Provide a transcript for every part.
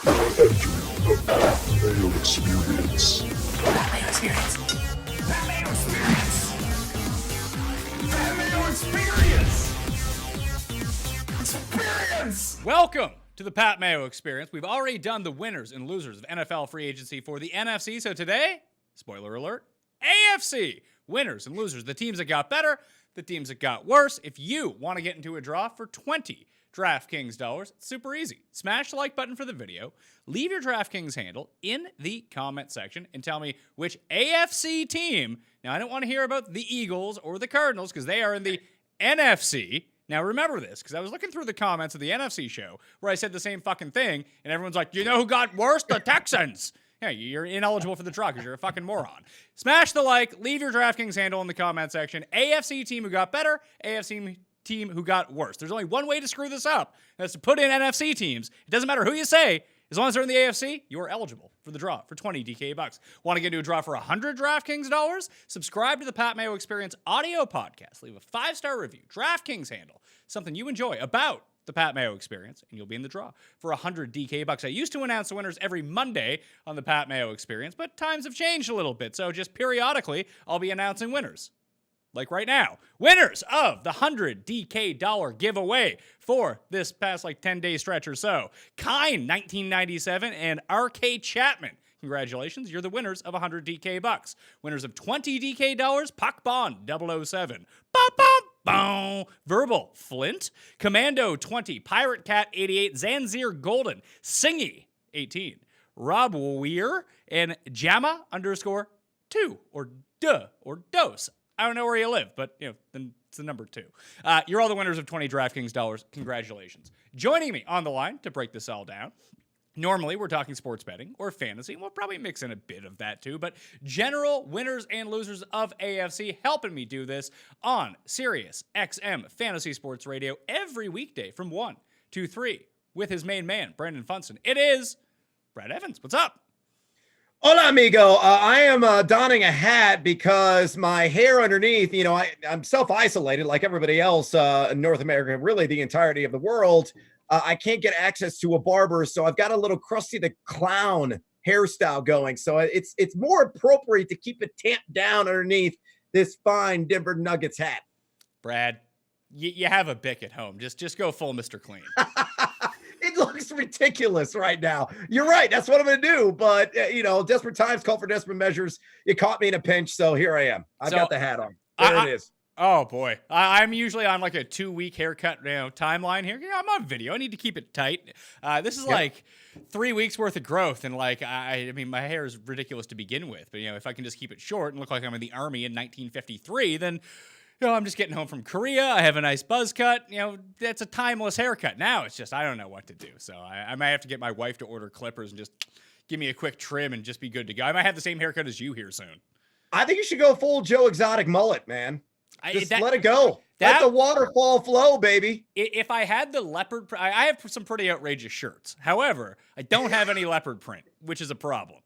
Entering the Mayo Experience. Mayo Experience. Mayo Experience. Mayo Experience. Experience. Welcome to the Pat Mayo Experience. We've already done the winners and losers of NFL free agency for the NFC. So today, spoiler alert, AFC winners and losers. The teams that got better, the teams that got worse. If you want to get into a draw for 20 DraftKings dollars, it's super easy. Smash the like button for the video, leave your DraftKings handle in the comment section, and tell me which AFC team. Now, I don't want to hear about the Eagles or the Cardinals because they are in the NFC. Now, remember this, because I was looking through the comments of the NFC show where I said the same fucking thing, and everyone's like, you know who got worse? The Texans. Yeah, you're ineligible for the draw because you're a fucking moron. Smash the like, leave your DraftKings handle in the comment section. AFC team who got better, AFC team who got worse. There's only one way to screw this up, and that's to put in NFC teams. It doesn't matter who you say. As long as they're in the AFC, you are eligible for the draw for 20 DK bucks. Want to get into a draw for 100 DraftKings dollars? Subscribe to the Pat Mayo Experience audio podcast. Leave a 5-star review. DraftKings handle something you enjoy about the Pat Mayo Experience, and you'll be in the draw for 100 DK bucks. I used to announce the winners every Monday on the Pat Mayo Experience, but times have changed a little bit, so just periodically I'll be announcing winners. Like right now, winners of the 100 DK dollar giveaway for this past 10-day stretch or so. Kine 1997 and RK Chapman. Congratulations, you're the winners of 100 DK bucks. Winners of 20 DK dollars, Puck Bond 007. Ba-ba-boom. Verbal Flint, Commando 20, Pirate Cat 88, Zanzir Golden, Singy 18, Rob Weir, and Jamma _2 or duh or dose. I don't know where you live, but then it's the number 2. You're all the winners of 20 DraftKings dollars. Congratulations. Joining me on the line to break this all down. Normally, we're talking sports betting or fantasy. We'll probably mix in a bit of that too, but general winners and losers of AFC helping me do this on Sirius XM Fantasy Sports Radio every weekday from 1 to 3 with his main man, Brandon Funston. It is Brad Evans. What's up? Hola, amigo. I am donning a hat because my hair underneath, I'm self-isolated like everybody else in North America, really the entirety of the world. I can't get access to a barber, so I've got a little Krusty the Clown hairstyle going. So it's more appropriate to keep it tamped down underneath this fine Denver Nuggets hat. Brad, you have a Bic at home. Just go full Mr. Clean. It looks ridiculous right now. You're right. That's what I'm going to do. But, desperate times call for desperate measures. You caught me in a pinch, so here I am. I've got the hat on. There it is. Oh, boy. I'm usually on a 2-week haircut timeline here. Yeah, I'm on video. I need to keep it tight. This is 3 weeks worth of growth. And I mean, my hair is ridiculous to begin with. But, if I can just keep it short and look like I'm in the Army in 1953, then I'm just getting home from Korea. I have a nice buzz cut. That's a timeless haircut. Now it's just, I don't know what to do. So I might have to get my wife to order clippers and just give me a quick trim and just be good to go. I might have the same haircut as you here soon. I think you should go full Joe Exotic mullet, man. Just let it go. Let the waterfall flow, baby. If I had the leopard, I have some pretty outrageous shirts. However, I don't have any leopard print, which is a problem.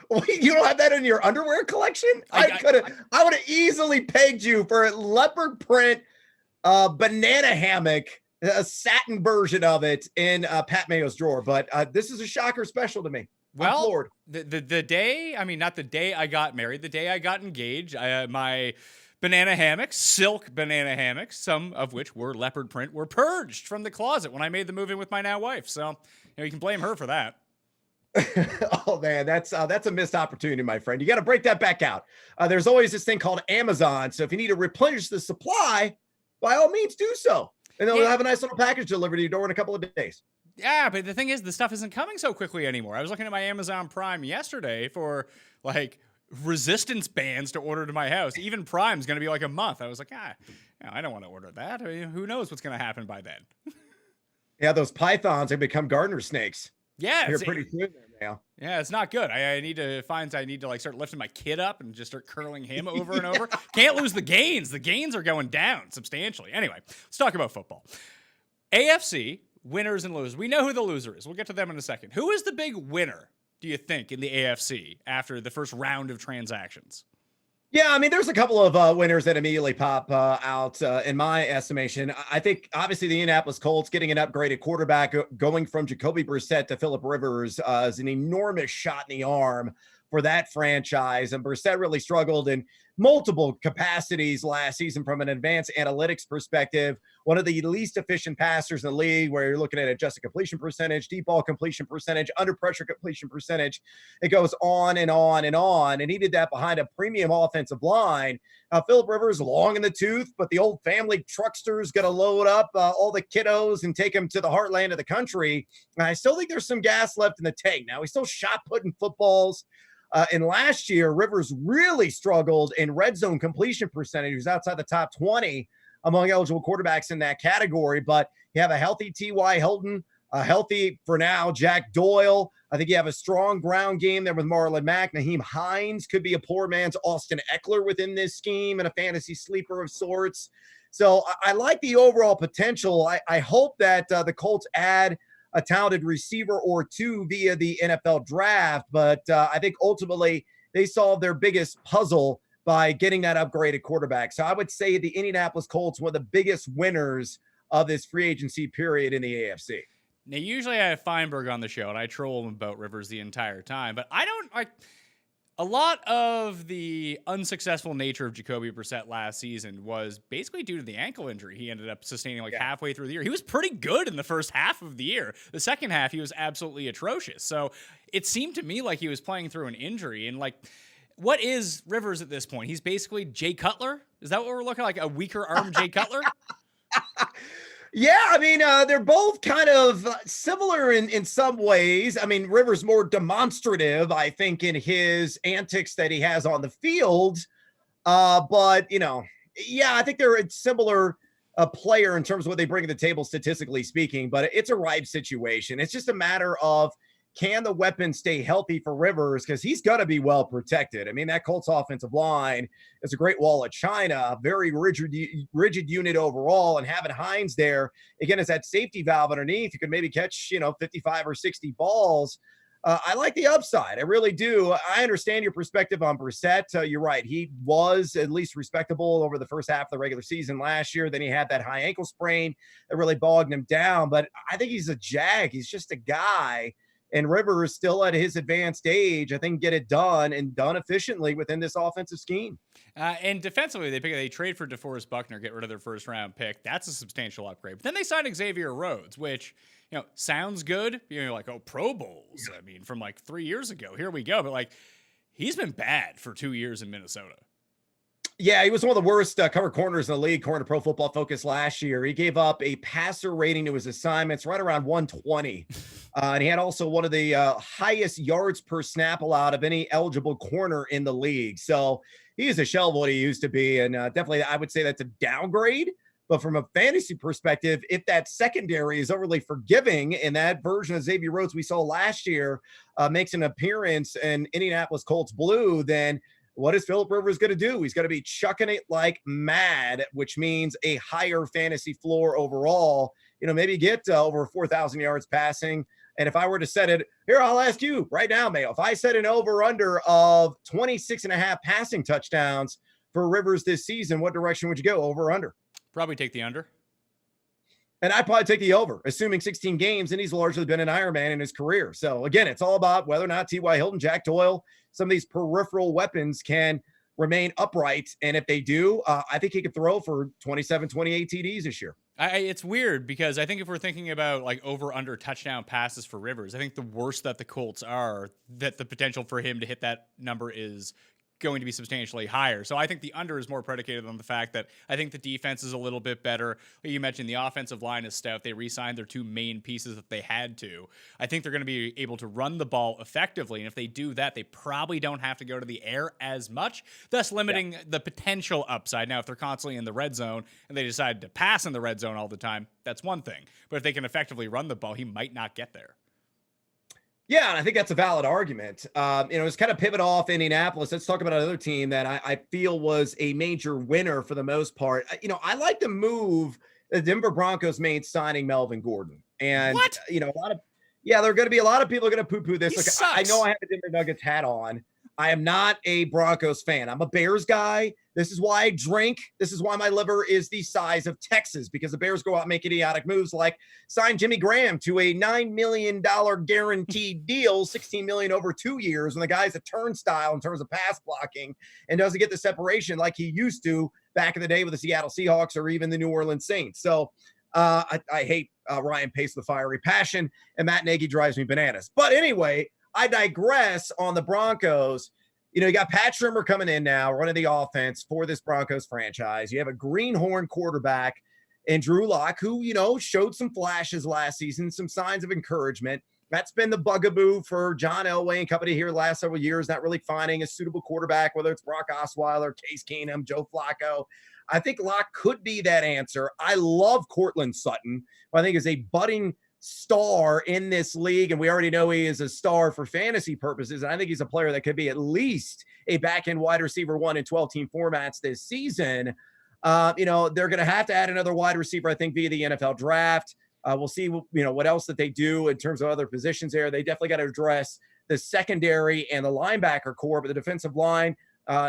Wait, you don't have that in your underwear collection? I would have easily pegged you for a leopard print banana hammock, a satin version of it in Pat Mayo's drawer. But this is a shocker special to me. Well, the day, not the day I got married, the day I got engaged, my banana hammocks, silk banana hammocks, some of which were leopard print, were purged from the closet when I made the move in with my now wife. So you can blame her for that. Oh man, that's a missed opportunity, my friend. You got to break that back out. There's always this thing called Amazon. So if you need to replenish the supply, by all means do so. And then we'll have a nice little package delivered to your door in a couple of days. Yeah, but the thing is, the stuff isn't coming so quickly anymore. I was looking at my Amazon Prime yesterday for resistance bands to order to my house. Even Prime's going to be a month. I was like, I don't want to order that. Who knows what's going to happen by then? Yeah, those pythons have become gardener snakes. Yeah, you're pretty soon there now. Yeah, it's not good. I need to start lifting my kid up and just start curling him over and over. Can't lose the gains. The gains are going down substantially. Anyway, let's talk about football. AFC winners and losers. We know who the loser is. We'll get to them in a second. Who is the big winner, do you think, in the AFC after the first round of transactions? Yeah, I mean, there's a couple of winners that immediately pop out in my estimation. I think obviously the Indianapolis Colts getting an upgraded quarterback, going from Jacoby Brissett to Phillip Rivers is an enormous shot in the arm for that franchise. And Brissett really struggled in multiple capacities last season from an advanced analytics perspective. One of the least efficient passers in the league, where you're looking at adjusted completion percentage, deep ball completion percentage, under pressure completion percentage. It goes on and on and on. And he did that behind a premium offensive line. Phillip Rivers, long in the tooth, but the old family truckster's going to load up all the kiddos and take them to the heartland of the country. And I still think there's some gas left in the tank. Now, he's still shot putting footballs. And last year, Rivers really struggled in red zone completion percentage. He was outside the top 20 among eligible quarterbacks in that category. But you have a healthy T.Y. Hilton, a healthy, for now, Jack Doyle. I think you have a strong ground game there with Marlon Mack. Naheem Hines could be a poor man's Austin Eckler within this scheme and a fantasy sleeper of sorts. So I like the overall potential. I hope that the Colts add a talented receiver or two via the NFL draft. But I think ultimately they solved their biggest puzzle by getting that upgraded quarterback. So I would say the Indianapolis Colts were the biggest winners of this free agency period in the AFC. Now, usually I have Feinberg on the show, and I troll him about Rivers the entire time, but I don't like a lot of the unsuccessful nature of Jacoby Brissett last season was basically due to the ankle injury he ended up sustaining halfway through the year. He was pretty good in the first half of the year. The second half, he was absolutely atrocious. So it seemed to me like he was playing through an injury. And what is Rivers at this point? He's basically Jay Cutler? Is that what we're looking like? A weaker arm Jay Cutler? Yeah, I mean, they're both kind of similar in some ways. I mean, Rivers more demonstrative, I think, in his antics that he has on the field. But, yeah, I think they're a similar player in terms of what they bring to the table, statistically speaking. But it's a ripe situation. It's just a matter of, can the weapon stay healthy for Rivers? Because he's going to be well protected. I mean, that Colts offensive line is a great wall of China, very rigid unit overall. And having Hines there, again, as that safety valve underneath, you could maybe catch, 55 or 60 balls. I like the upside. I really do. I understand your perspective on Brissett. You're right. He was at least respectable over the first half of the regular season last year. Then he had that high ankle sprain that really bogged him down. But I think he's a Jag. He's just a guy. And Rivers, still at his advanced age, I think get it done and done efficiently within this offensive scheme. And defensively, they trade for DeForest Buckner, get rid of their first round pick. That's a substantial upgrade. But then they signed Xavier Rhodes, which sounds good. You're like, oh, Pro Bowls. I mean, from 3 years ago. Here we go. But he's been bad for 2 years in Minnesota. Yeah, he was one of the worst cover corners in the league, according to Pro Football Focus last year. He gave up a passer rating to his assignments right around 120. And he had also one of the highest yards per snap allowed of any eligible corner in the league. So he is a shell of what he used to be. And definitely, I would say that's a downgrade. But from a fantasy perspective, if that secondary is overly forgiving and that version of Xavier Rhodes we saw last year makes an appearance in Indianapolis Colts blue, then what is Phillip Rivers going to do? He's going to be chucking it like mad, which means a higher fantasy floor overall. Maybe get over 4,000 yards passing. And if I were to set it here, I'll ask you right now, Mayo, if I set an over-under of 26.5 passing touchdowns for Rivers this season, what direction would you go, over or under? Probably take the under. And I'd probably take the over, assuming 16 games, and he's largely been an Ironman in his career. So, again, it's all about whether or not T.Y. Hilton, Jack Doyle, some of these peripheral weapons can remain upright. And if they do, I think he could throw for 27, 28 TDs this year. It's weird because I think if we're thinking about over-under touchdown passes for Rivers, I think the worse that the Colts are, that the potential for him to hit that number is going to be substantially higher. So I think the under is more predicated on the fact that I think the defense is a little bit better. You mentioned the offensive line is stout. They re-signed their two main pieces that they had to. I think they're going to be able to run the ball effectively. And if they do that, they probably don't have to go to the air as much, thus limiting the potential upside. Now, if they're constantly in the red zone and they decide to pass in the red zone all the time, that's one thing. But if they can effectively run the ball, he might not get there. Yeah, and I think that's a valid argument. It's kind of pivot off Indianapolis. Let's talk about another team that I feel was a major winner for the most part. I like the move the Denver Broncos made signing Melvin Gordon. And, what? There are going to be a lot of people are going to poo-poo this. He sucks. I know I have a Denver Nuggets hat on. I am not a Broncos fan. I'm a Bears guy. This is why I drink. This is why my liver is the size of Texas, because the Bears go out and make idiotic moves like sign Jimmy Graham to a $9 million guaranteed deal, $16 million over 2 years, when the guy's a turnstile in terms of pass blocking and doesn't get the separation like he used to back in the day with the Seattle Seahawks or even the New Orleans Saints. So I hate Ryan Pace with fiery passion, and Matt Nagy drives me bananas. But anyway, I digress on the Broncos. You know, you got Pat Shurmur coming in now, running the offense for this Broncos franchise. You have a greenhorn quarterback in Drew Lock, who, you know, showed some flashes last season, some signs of encouragement. That's been the bugaboo for John Elway and company here the last several years, not really finding a suitable quarterback, whether it's Brock Osweiler, Case Keenum, Joe Flacco. I think Lock could be that answer. I love Cortland Sutton, who I think is a budding star in this league, and we already know he is a star for fantasy purposes, and I think he's a player that could be at least a back-end wide receiver 1 in 12-team formats this season. You know, they're going to have to add another wide receiver, I think, via the NFL draft. We'll see, you know, what else that they do in terms of other positions there. They definitely got to address the secondary and the linebacker core, but the defensive line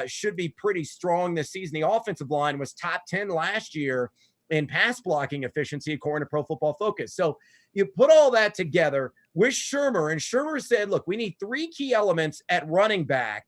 should be pretty strong this season. The offensive line was top 10 last year in pass blocking efficiency, according to Pro Football Focus. So you put all that together with Shurmur, and Shurmur said, look, we need 3 key elements at running back.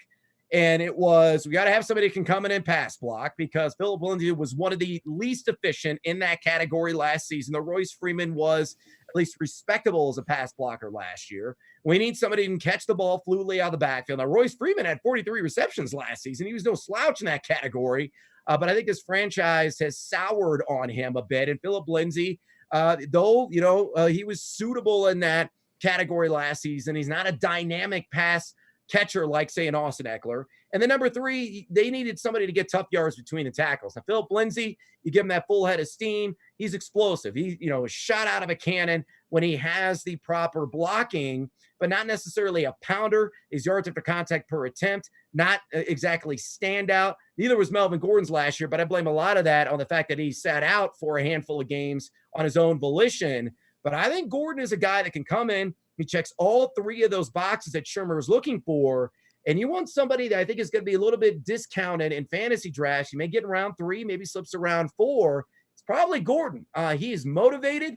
And it was, we got to have somebody who can come in and pass block, because Phillip Lindsay was one of the least efficient in that category last season. The Royce Freeman was at least respectable as a pass blocker last year. We need somebody who can catch the ball fluidly out of the backfield. Now, Royce Freeman had 43 receptions last season. He was no slouch in that category. But I think this franchise has soured on him a bit. And Phillip Lindsay, though, you know, he was suitable in that category last season, he's not a dynamic pass catcher like, say, an Austin Eckler. And then number 3, they needed somebody to get tough yards between the tackles. Now, Phillip Lindsay, you give him that full head of steam. He's explosive. He, you know, is shot out of a cannon when he has the proper blocking, but not necessarily a pounder. His yards after contact per attempt, not exactly standout. Neither was Melvin Gordon's last year, but I blame a lot of that on the fact that he sat out for a handful of games on his own volition. But I think Gordon is a guy that can come in. He checks all 3 of those boxes that Shurmur is looking for. And you want somebody that I think is going to be a little bit discounted in fantasy drafts. You may get in round 3, maybe slips around 4. It's probably Gordon. He is motivated.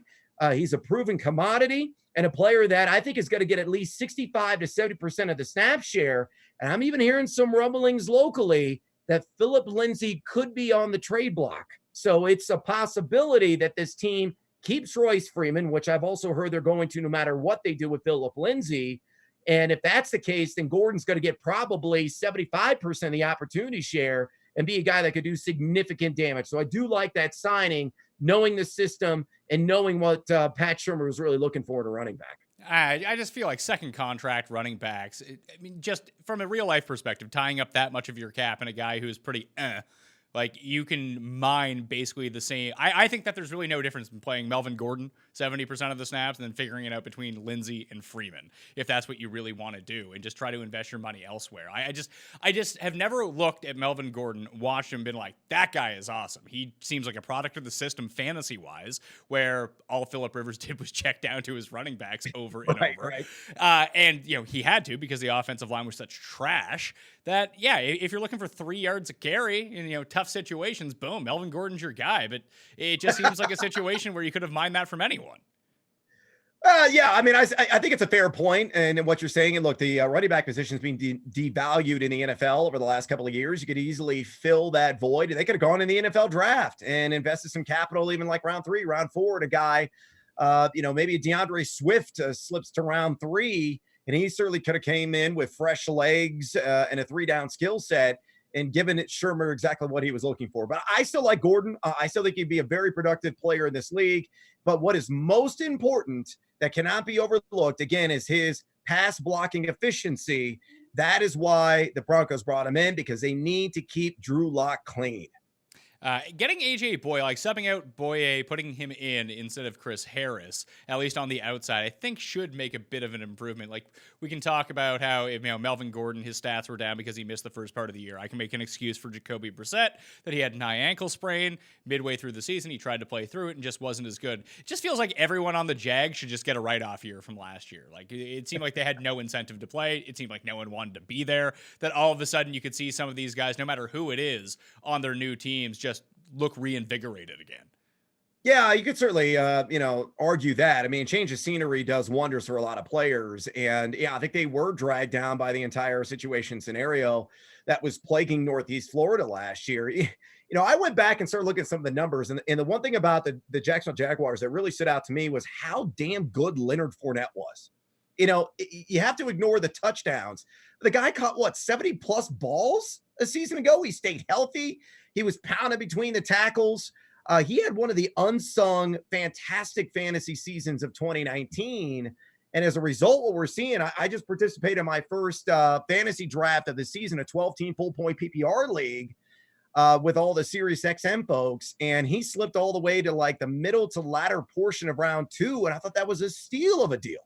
He's a proven commodity and a player that I think is going to get at least 65 to 70% of the snap share. And I'm even hearing some rumblings locally that Phillip Lindsay could be on the trade block. So it's a possibility that this team keeps Royce Freeman, which I've also heard they're going to no matter what they do with Phillip Lindsay. And if that's the case, then Gordon's going to get probably 75% of the opportunity share and be a guy that could do significant damage. So I do like that signing, knowing the system and knowing what Pat Shurmur was really looking for in a running back. I just feel like second contract running backs, I mean, just from a real life perspective, tying up that much of your cap and a guy who's pretty like, you can mine basically the same. I think that there's really no difference in playing Melvin Gordon 70% of the snaps and then figuring it out between Lindsay and Freeman, if that's what you really want to do, and just try to invest your money elsewhere. I just have never looked at Melvin Gordon, watched him, been like, that guy is awesome. He seems like a product of the system fantasy-wise, where all Phillip Rivers did was check down to his running backs over and over. Right. And, you know, he had to, because the offensive line was such trash that, yeah, if you're looking for 3 yards a carry in, you know, tough situations, boom, Melvin Gordon's your guy. But it just seems like a situation where you could have mined that from anyone. Yeah, I mean, I think it's a fair point, and what you're saying. And look, the running back position has been devalued in the NFL over the last couple of years. You could easily fill that void. They could have gone in the NFL draft and invested some capital, even like round 3, round 4, to a guy. You know, maybe DeAndre Swift slips to round 3, and he certainly could have came in with fresh legs and a 3-down skill set, and given it Shurmur exactly what he was looking for. But I still like Gordon. I still think he'd be a very productive player in this league. But what is most important that cannot be overlooked, again, is his pass blocking efficiency. That is why the Broncos brought him in, because they need to keep Drew Lock clean. Getting AJ Boye, like subbing out Boye, putting him in instead of Chris Harris, at least on the outside, I think should make a bit of an improvement. Like we can talk about how Melvin Gordon, his stats were down because he missed the first part of the year. I can make an excuse for Jacoby Brissett that he had an high ankle sprain midway through the season. He tried to play through it and just wasn't as good. It just feels like everyone on the Jags should just get a write-off year from last year. Like it seemed like they had no incentive to play. It seemed like no one wanted to be there. That all of a sudden you could see some of these guys, no matter who it is, on their new teams just look reinvigorated again. Yeah, you could certainly, argue that. I mean, change of scenery does wonders for a lot of players. And yeah, I think they were dragged down by the entire situation scenario that was plaguing Northeast Florida last year. I went back and started looking at some of the numbers. And the one thing about the Jacksonville Jaguars that really stood out to me was how damn good Leonard Fournette was. You have to ignore the touchdowns. The guy caught, 70 plus balls a season ago? He stayed healthy. He was pounding between the tackles. He had one of the unsung fantastic fantasy seasons of 2019. And as a result, what we're seeing, I just participated in my first fantasy draft of the season, a 12-team full-point PPR league with all the Sirius XM folks. And he slipped all the way to like the middle to latter portion of round 2. And I thought that was a steal of a deal.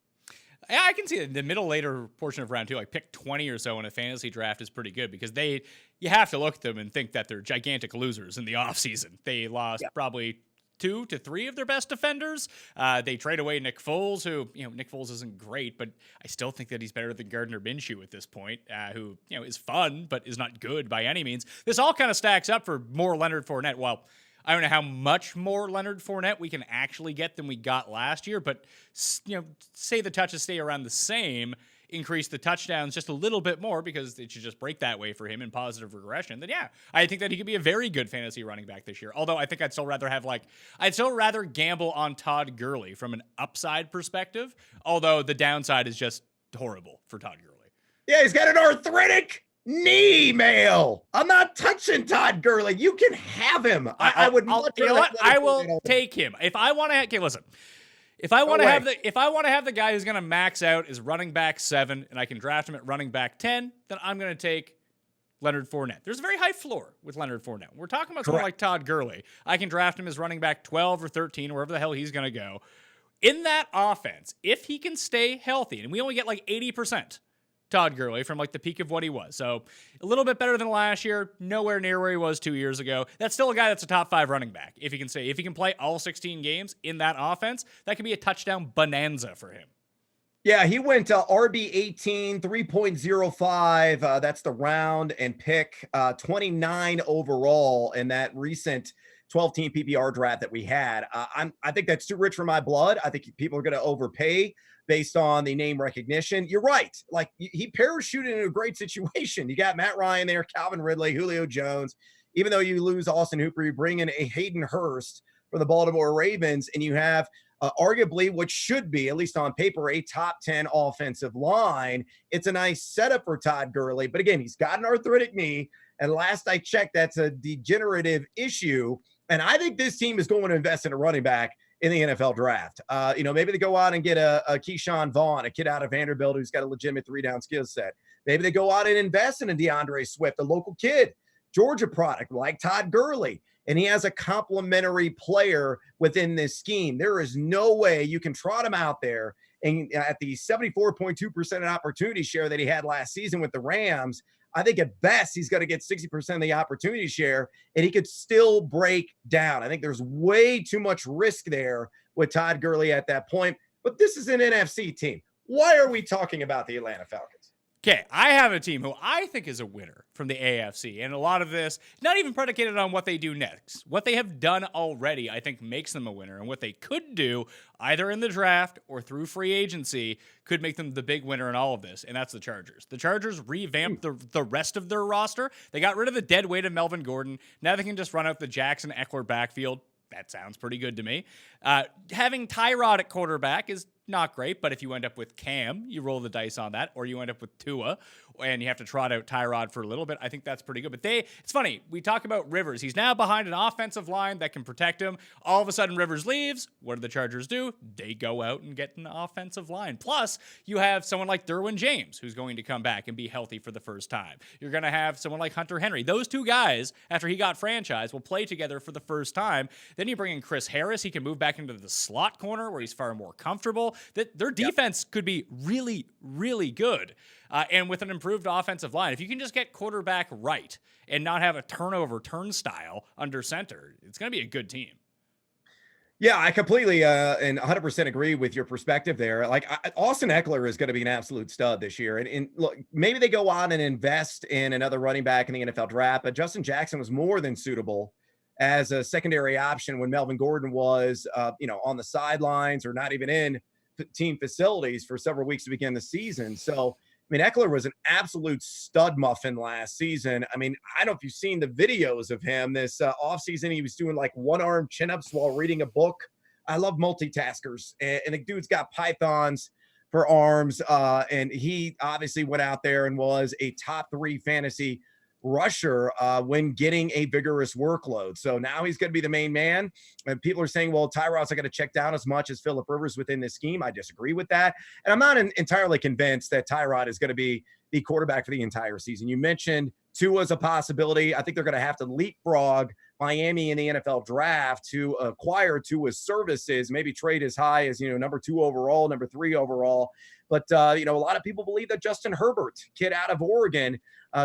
Yeah, I can see the middle later portion of round 2, like pick 20 or so in a fantasy draft is pretty good because you have to look at them and think that they're gigantic losers in the offseason. They lost probably 2 to 3 of their best defenders. They trade away Nick Foles, who, Nick Foles isn't great, but I still think that he's better than Gardner Minshew at this point, who, is fun, but is not good by any means. This all kind of stacks up for more Leonard Fournette. Well, I don't know how much more Leonard Fournette we can actually get than we got last year, but, say the touches stay around the same, increase the touchdowns just a little bit more because it should just break that way for him in positive regression, then yeah, I think that he could be a very good fantasy running back this year. Although I think I'd still rather gamble on Todd Gurley from an upside perspective, although the downside is just horrible for Todd Gurley. Yeah, he's got an arthritic knee, Mayo. I'm not touching Todd Gurley. You can have him. I would. I will take him if I want to. Okay, listen. If I want to have the guy who's going to max out as running back 7, and I can draft him at running back 10, then I'm going to take Leonard Fournette. There's a very high floor with Leonard Fournette. We're talking about someone like Todd Gurley. I can draft him as running back 12 or 13, wherever the hell he's going to go. In that offense, if he can stay healthy, and we only get like 80%. Todd Gurley from like the peak of what he was. So a little bit better than last year, nowhere near where he was 2 years ago. That's still a guy that's a top 5 running back. If he can play all 16 games in that offense, that could be a touchdown bonanza for him. Yeah, he went RB 18, 3.05. That's the round and pick 29 overall in that recent 12-team PPR draft that we had. I think that's too rich for my blood. I think people are going to overpay based on the name recognition. You're right. Like he parachuted into a great situation. You got Matt Ryan there, Calvin Ridley, Julio Jones. Even though you lose Austin Hooper, you bring in a Hayden Hurst for the Baltimore Ravens, and you have arguably what should be, at least on paper, a top 10 offensive line. It's a nice setup for Todd Gurley. But again, he's got an arthritic knee. And last I checked, that's a degenerative issue. And I think this team is going to invest in a running back in the NFL draft. Maybe they go out and get a Keyshawn Vaughn, a kid out of Vanderbilt who's got a legitimate 3-down skill set. Maybe they go out and invest in a DeAndre Swift, a local kid, Georgia product like Todd Gurley, and he has a complementary player within this scheme. There is no way you can trot him out there and at the 74.2% opportunity share that he had last season with the Rams. I think at best he's going to get 60% of the opportunity share, and he could still break down. I think there's way too much risk there with Todd Gurley at that point. But this is an NFC team. Why are we talking about the Atlanta Falcons? Okay, I have a team who I think is a winner from the AFC, and a lot of this, not even predicated on what they do next. What they have done already, I think, makes them a winner, and what they could do, either in the draft or through free agency, could make them the big winner in all of this, and that's the Chargers. The Chargers revamped the rest of their roster. They got rid of the dead weight of Melvin Gordon. Now they can just run out the Jackson Eckler backfield. That sounds pretty good to me. Having Tyrod at quarterback is not great, but if you end up with Cam, you roll the dice on that, or you end up with Tua and you have to trot out Tyrod for a little bit, I think that's pretty good. But it's funny, we talk about Rivers. He's now behind an offensive line that can protect him. All of a sudden, Rivers leaves. What do the Chargers do? They go out and get an offensive line. Plus, you have someone like Derwin James, who's going to come back and be healthy for the first time. You're going to have someone like Hunter Henry. Those two guys, after he got franchised, will play together for the first time. Then you bring in Chris Harris. He can move back into the slot corner where he's far more comfortable. That their defense could be really, really good. And with an improved offensive line, if you can just get quarterback right and not have a turnover turnstile under center, it's going to be a good team. Yeah, I completely and 100% agree with your perspective there. Like Austin Eckler is going to be an absolute stud this year. And look, maybe they go on and invest in another running back in the NFL draft, but Justin Jackson was more than suitable as a secondary option when Melvin Gordon was, on the sidelines or not even in team facilities for several weeks to begin the season. So, I mean, Eckler was an absolute stud muffin last season. I mean, I don't know if you've seen the videos of him this offseason. He was doing like one-arm chin-ups while reading a book. I love multitaskers. And the dude's got pythons for arms. And he obviously went out there and was a top 3 fantasy rusher when getting a vigorous workload. So now he's going to be the main man. And people are saying, well, Tyrod's not going to check down as much as Phillip Rivers within this scheme. I disagree with that. And I'm not entirely convinced that Tyrod is going to be the quarterback for the entire season. You mentioned Tua as a possibility. I think they're going to have to leapfrog Miami in the NFL draft to acquire Tua's services, maybe trade as high as, number 2 overall, number 3 overall. But, a lot of people believe that Justin Herbert, kid out of Oregon,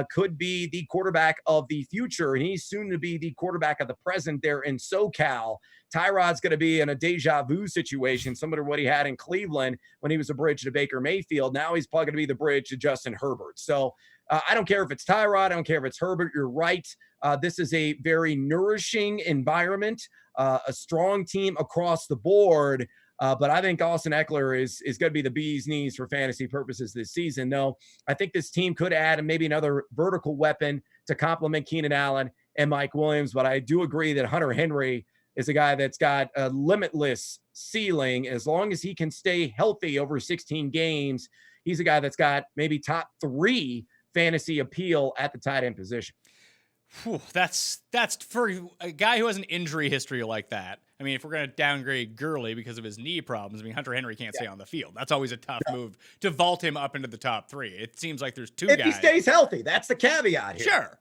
could be the quarterback of the future, and he's soon to be the quarterback of the present there in SoCal. Tyrod's going to be in a deja vu situation, similar to what he had in Cleveland when he was a bridge to Baker Mayfield. Now he's probably going to be the bridge to Justin Herbert. So I don't care if it's Tyrod. I don't care if it's Herbert. You're right. This is a very nourishing environment, a strong team across the board. But I think Austin Eckler is going to be the bee's knees for fantasy purposes this season. No, I think this team could add maybe another vertical weapon to complement Keenan Allen and Mike Williams. But I do agree that Hunter Henry is a guy that's got a limitless ceiling. As long as he can stay healthy over 16 games, he's a guy that's got maybe top 3 fantasy appeal at the tight end position. Whew, that's for a guy who has an injury history like that. I mean, if we're going to downgrade Gurley because of his knee problems, I mean, Hunter Henry can't stay on the field. That's always a tough move to vault him up into the top 3. It seems like there's 2 guys. If he stays healthy, that's the caveat here. Sure.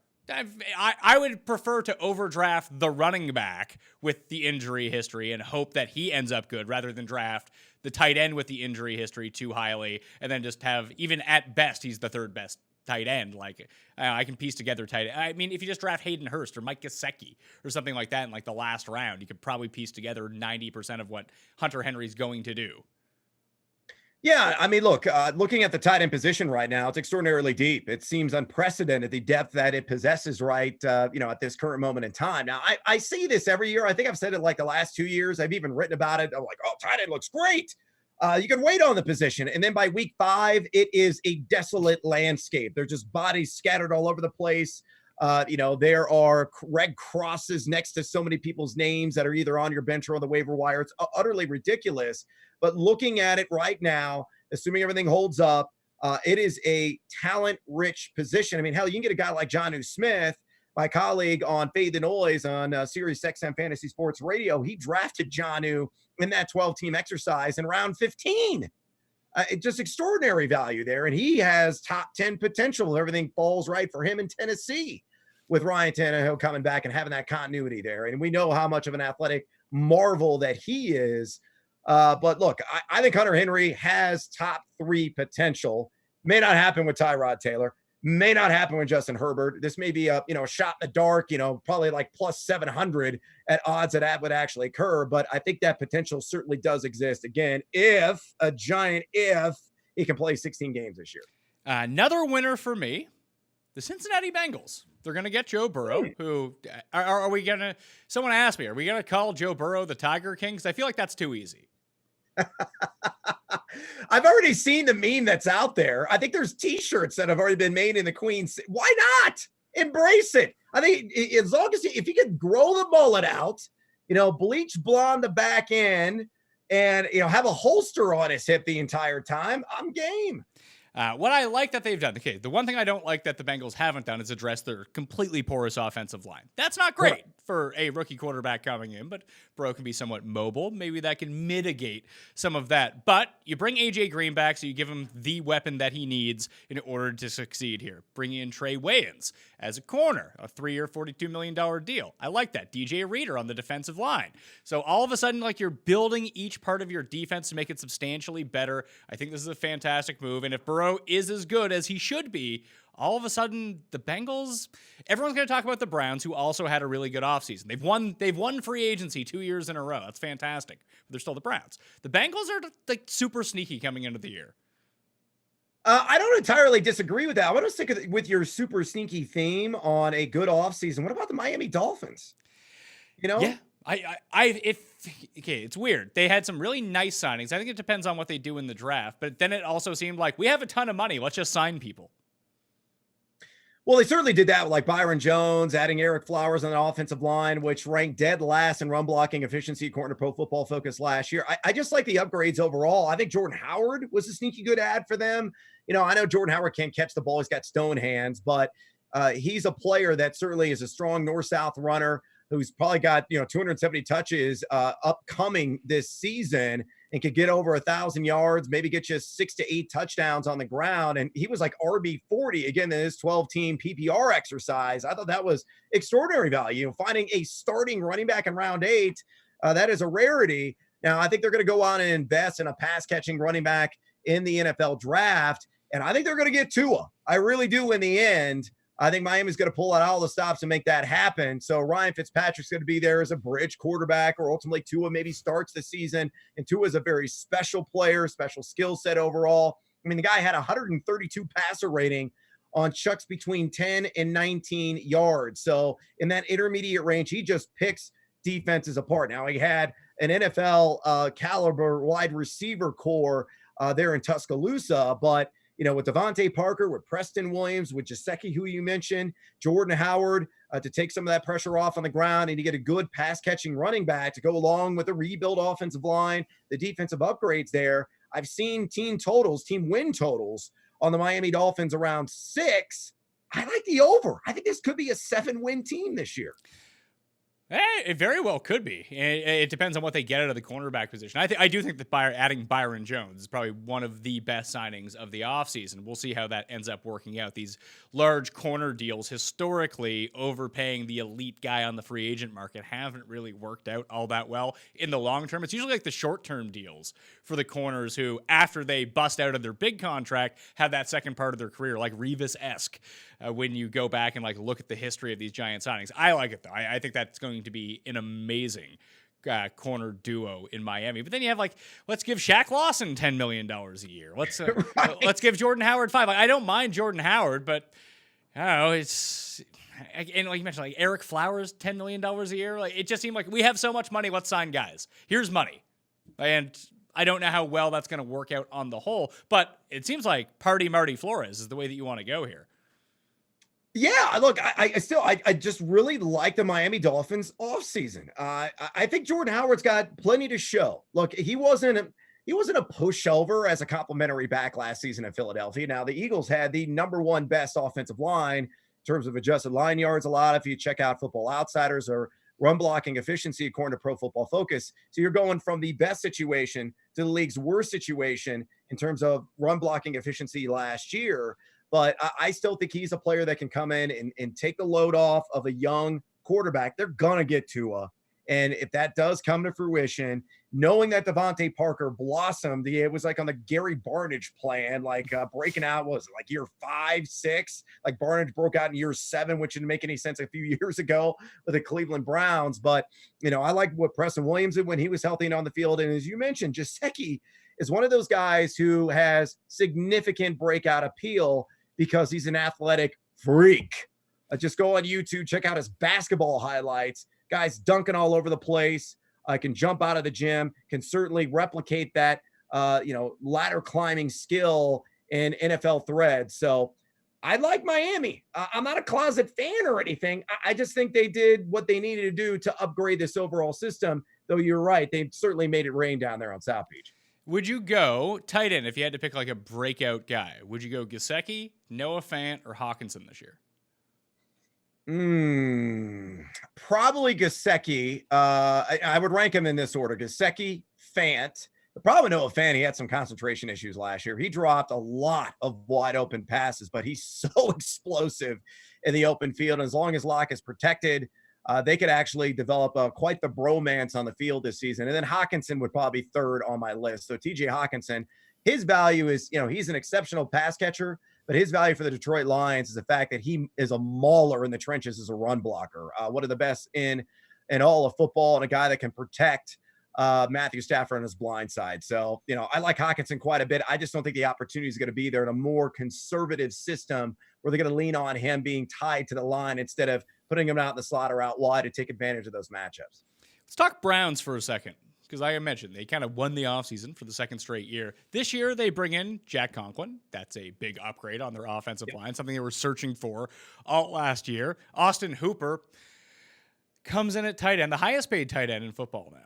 I would prefer to overdraft the running back with the injury history and hope that he ends up good rather than draft the tight end with the injury history too highly and then just have, even at best, he's the 3rd best tight end. Like, I can piece together tight end. I mean, if you just draft Hayden Hurst or Mike Gesicki or something like that in like the last round, you could probably piece together 90% of what Hunter Henry's going to do. Yeah, I mean, look, looking at the tight end position right now, it's extraordinarily deep. It seems unprecedented, the depth that it possesses right, at this current moment in time. Now, I see this every year. I think I've said it like the last 2 years. I've even written about it. I'm like, oh, tight end looks great. You can wait on the position. And then by week 5, it is a desolate landscape. There's just bodies scattered all over the place. There are red crosses next to so many people's names that are either on your bench or on the waiver wire. It's utterly ridiculous. But looking at it right now, assuming everything holds up, it is a talent-rich position. I mean, hell, you can get a guy like Jonnu Smith, my colleague on Fade the Noise on Sirius XM Fantasy Sports Radio. He drafted Jonnu in that 12-team exercise in round 15. Just extraordinary value there. And he has top 10 potential. Everything falls right for him in Tennessee with Ryan Tannehill coming back and having that continuity there. And we know how much of an athletic marvel that he is. But look, I think Hunter Henry has top 3 potential. May not happen with Tyrod Taylor. May not happen with Justin Herbert. This may be a shot in the dark, probably like plus 700 at odds that would actually occur. But I think that potential certainly does exist. Again, if he can play 16 games this year. Another winner for me, the Cincinnati Bengals. They're going to get Joe Burrow, who are we going to, someone asked me, are we going to call Joe Burrow the Tiger King? Because I feel like that's too easy. I've already seen the meme that's out there. I think there's t-shirts that have already been made in the Queen's. Why not embrace it? I think as long as if you can grow the mullet out, bleach blonde the back end, and, have a holster on his hip the entire time, I'm game. What I like that they've done, okay, the one thing I don't like that the Bengals haven't done is address their completely porous offensive line. That's not great for a rookie quarterback coming in, but Burrow can be somewhat mobile. Maybe that can mitigate some of that. But you bring A.J. Green back, so you give him the weapon that he needs in order to succeed here. Bringing in Trey Wayans as a corner, a 3-year, $42 million deal. I like that. DJ Reader on the defensive line. So all of a sudden, like, you're building each part of your defense to make it substantially better. I think this is a fantastic move. And if Burrow is as good as he should be, all of a sudden the Bengals, everyone's going to talk about the Browns, who also had a really good offseason. They've won free agency 2 years in a row. That's fantastic. But they're still the Browns. The Bengals are like super sneaky coming into the year. I don't entirely disagree with that. I want to stick with your super sneaky theme on a good offseason. What about the Miami Dolphins? Yeah. It's weird. They had some really nice signings. I think it depends on what they do in the draft, but then it also seemed like we have a ton of money. Let's just sign people. Well, they certainly did that with like Byron Jones, adding Eric Flowers on the offensive line, which ranked dead last in run blocking efficiency according to Pro Football Focus last year. I just like the upgrades overall. I think Jordan Howard was a sneaky good ad for them. I know Jordan Howard can't catch the ball. He's got stone hands, but he's a player that certainly is a strong north-south runner who's probably got 270 touches upcoming this season and could get over 1,000 yards, maybe get you 6 to 8 touchdowns on the ground. And he was like RB 40 again in his 12-team PPR exercise. I thought that was extraordinary value. Finding a starting running back in round 8, that is a rarity. Now I think they're going to go on and invest in a pass-catching running back in the NFL draft, and I think they're going to get Tua. I really do in the end. I think Miami's going to pull out all the stops and make that happen. So Ryan Fitzpatrick's going to be there as a bridge quarterback, or ultimately Tua maybe starts the season. And Tua is a very special player, special skill set overall. I mean, the guy had 132 passer rating on chucks between 10 and 19 yards. So in that intermediate range, he just picks defenses apart. Now, he had an NFL caliber wide receiver core there in Tuscaloosa, but with Devontae Parker, with Preston Williams, with Gesicki, who you mentioned, Jordan Howard, to take some of that pressure off on the ground and to get a good pass-catching running back to go along with the rebuild offensive line, the defensive upgrades there. I've seen team win totals on the Miami Dolphins around 6. I like the over. I think this could be a 7-win team this year. It very well could be. It depends on what they get out of the cornerback position. I do think that adding Byron Jones is probably one of the best signings of the offseason. We'll see how that ends up working out. These large corner deals, historically overpaying the elite guy on the free agent market, haven't really worked out all that well in the long term. It's usually like the short-term deals for the corners who, after they bust out of their big contract, have that second part of their career, like Revis-esque, when you go back and like look at the history of these giant signings. I like it, though. I think that's going to be an amazing corner duo in Miami. But then you have let's give Shaq Lawson $10 million a year. Let's let's give Jordan Howard $5 million. I don't mind Jordan Howard, but I don't know. And like you mentioned, Eric Flowers, $10 million a year. It just seemed like we have so much money. Let's sign guys. Here's money. And I don't know how well that's going to work out on the whole, but it seems like Party Marty Flores is the way that you want to go here. Yeah, look, I just really like the Miami Dolphins offseason. I think Jordan Howard's got plenty to show. Look, he wasn't a pushover as a complimentary back last season in Philadelphia. Now, the Eagles had the number 1 best offensive line in terms of adjusted line yards a lot. If you check out Football Outsiders, or run blocking efficiency according to Pro Football Focus. So you're going from the best situation to the league's worst situation in terms of run blocking efficiency last year. But I still think he's a player that can come in and take the load off of a young quarterback. They're going to get Tua. And if that does come to fruition, knowing that Devontae Parker blossomed, it was like on the Gary Barnidge plan, breaking out, year 5, 6? Like Barnidge broke out in year 7, which didn't make any sense a few years ago with the Cleveland Browns. But, I like what Preston Williams did when he was healthy and on the field. And as you mentioned, Gesicki is one of those guys who has significant breakout appeal because he's an athletic freak. Just go on YouTube, check out his basketball highlights. Guy's dunking all over the place. Can jump out of the gym, can certainly replicate that, ladder climbing skill in NFL threads. So I like Miami. I'm not a closet fan or anything. I just think they did what they needed to do to upgrade this overall system. though you're right. They've certainly made it rain down there on South Beach. Would you go tight end if you had to pick like a breakout guy? Would you go Gesicki, Noah Fant, or Hawkinson this year? Probably Gesicki. I would rank him in this order: Gesicki, Fant. The problem with Noah Fant, he had some concentration issues last year. He dropped a lot of wide open passes, but he's so explosive in the open field. And as long as Locke is protected, they could actually develop quite the bromance on the field this season. And then Hawkinson would probably be third on my list. So TJ Hawkinson, his value is, he's an exceptional pass catcher, but his value for the Detroit Lions is the fact that he is a mauler in the trenches as a run blocker. One of the best in all of football, and a guy that can protect Matthew Stafford on his blind side. So, I like Hawkinson quite a bit. I just don't think the opportunity is going to be there in a more conservative system where they're going to lean on him being tied to the line instead of putting him out in the slot or out wide to take advantage of those matchups. Let's talk Browns for a second, because like I mentioned, they kind of won the offseason for the second straight year. This year, they bring in Jack Conklin. That's a big upgrade on their offensive line, something they were searching for all last year. Austin Hooper comes in at tight end, the highest paid tight end in football now.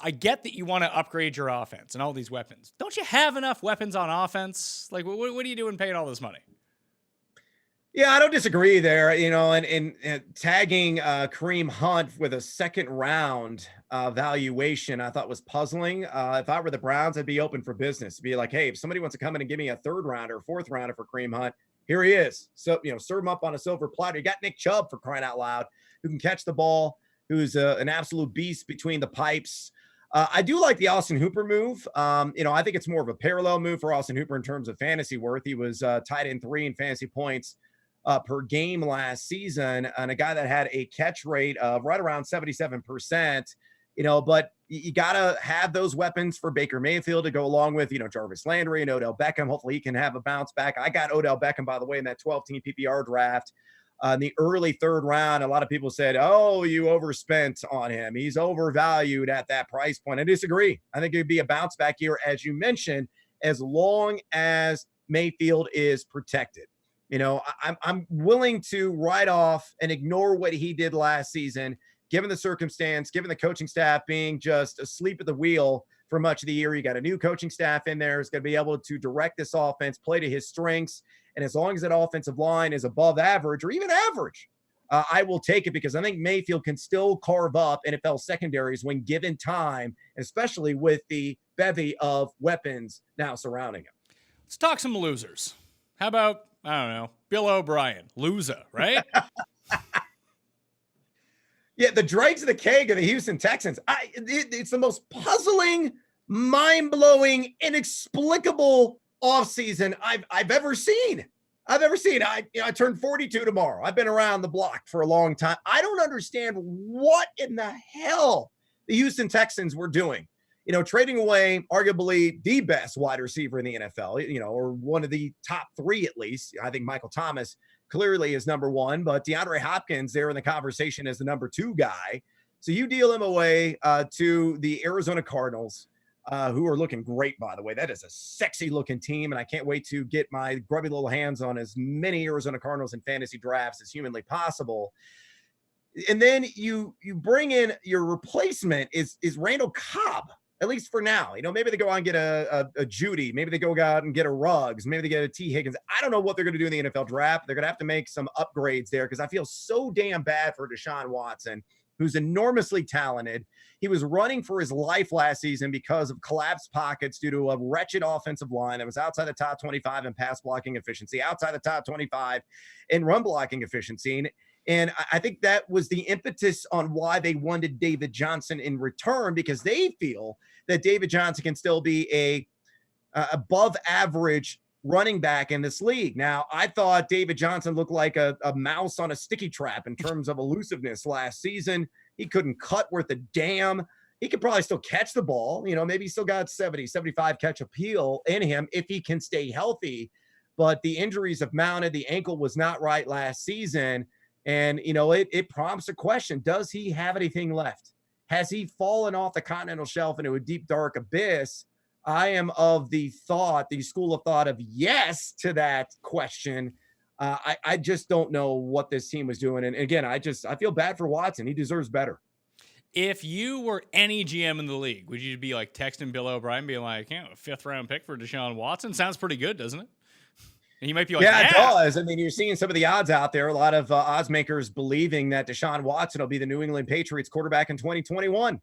I get that you want to upgrade your offense and all these weapons. Don't you have enough weapons on offense? Like, what are you doing paying all this money? Yeah, I don't disagree there, and tagging Kareem Hunt with a second round valuation, I thought was puzzling. If I were the Browns, I'd be open for business. To be like, hey, if somebody wants to come in and give me a third rounder, fourth rounder for Kareem Hunt, here he is. So, serve him up on a silver platter. You got Nick Chubb, for crying out loud, who can catch the ball, who's an absolute beast between the pipes. I do like the Austin Hooper move. I think it's more of a parallel move for Austin Hooper in terms of fantasy worth. He was tied in 3 in fantasy points per game last season, and a guy that had a catch rate of right around 77%, but you got to have those weapons for Baker Mayfield to go along with, Jarvis Landry and Odell Beckham. Hopefully he can have a bounce back. I got Odell Beckham, by the way, in that 12-team PPR draft. In the early third round, a lot of people said, oh, you overspent on him. He's overvalued at that price point. I disagree. I think it'd be a bounce back year, as you mentioned, as long as Mayfield is protected. I'm willing to write off and ignore what he did last season, given the circumstance, given the coaching staff being just asleep at the wheel for much of the year. You got a new coaching staff in there who's going to be able to direct this offense, play to his strengths. And as long as that offensive line is above average or even average, I will take it, because I think Mayfield can still carve up NFL secondaries when given time, especially with the bevy of weapons now surrounding him. Let's talk some losers. How about, I don't know, Bill O'Brien, loser, right? Yeah, the dregs of the keg of the Houston Texans. It's the most puzzling, mind-blowing, inexplicable offseason I've ever seen. I turned 42 tomorrow. I've been around the block for a long time. I don't understand what in the hell the Houston Texans were doing. Trading away arguably the best wide receiver in the NFL, or one of the top 3 at least. I think Michael Thomas clearly is number 1, but DeAndre Hopkins there in the conversation as the number 2 guy. So you deal him away to the Arizona Cardinals, who are looking great, by the way. That is a sexy looking team, and I can't wait to get my grubby little hands on as many Arizona Cardinals in fantasy drafts as humanly possible. And then you bring in your replacement is Randall Cobb, at least for now. Maybe they go out and get a Judy. Maybe they go out and get a Ruggs. Maybe they get a T. Higgins. I don't know what they're going to do in the NFL draft. They're going to have to make some upgrades there, because I feel so damn bad for Deshaun Watson, who's enormously talented. He was running for his life last season because of collapsed pockets due to a wretched offensive line that was outside the top 25 in pass blocking efficiency, outside the top 25 in run blocking efficiency. And I think that was the impetus on why they wanted David Johnson in return, because they feel that David Johnson can still be a above average running back in this league. Now, I thought David Johnson looked like a mouse on a sticky trap in terms of elusiveness last season. He couldn't cut worth a damn. He could probably still catch the ball. Maybe he still got 70, 75 catch appeal in him if he can stay healthy. But the injuries have mounted. The ankle was not right last season. And, it prompts a question. Does he have anything left? Has he fallen off the continental shelf into a deep, dark abyss? I am of the school of thought of yes to that question. I just don't know what this team was doing. And again, I feel bad for Watson. He deserves better. If you were any GM in the league, would you be like texting Bill O'Brien, being like, a 5th-round pick for Deshaun Watson? Sounds pretty good, doesn't it? And he might be like, yeah, it does. I mean, you're seeing some of the odds out there. A lot of odds makers believing that Deshaun Watson will be the New England Patriots quarterback in 2021.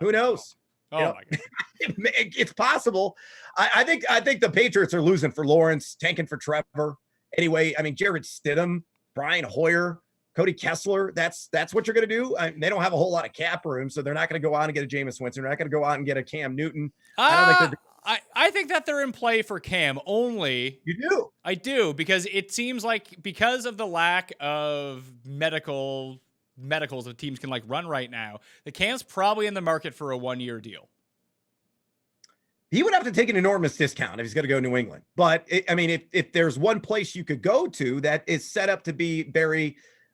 Who knows? Oh my God. It's possible. I think the Patriots are losing for Lawrence, tanking for Trevor. Anyway, I mean, Jared Stidham, Brian Hoyer, Cody Kessler, that's what you're going to do. They don't have a whole lot of cap room, so they're not going to go out and get a Jameis Winston. They're not going to go out and get a Cam Newton. I think that they're in play for Cam only. You do? I do, because it seems like because of the lack of medicals that teams can like run right now, the Cam's probably in the market for a 1-year deal. He would have to take an enormous discount if he's going to go to New England. But if there's one place you could go to that is set up to be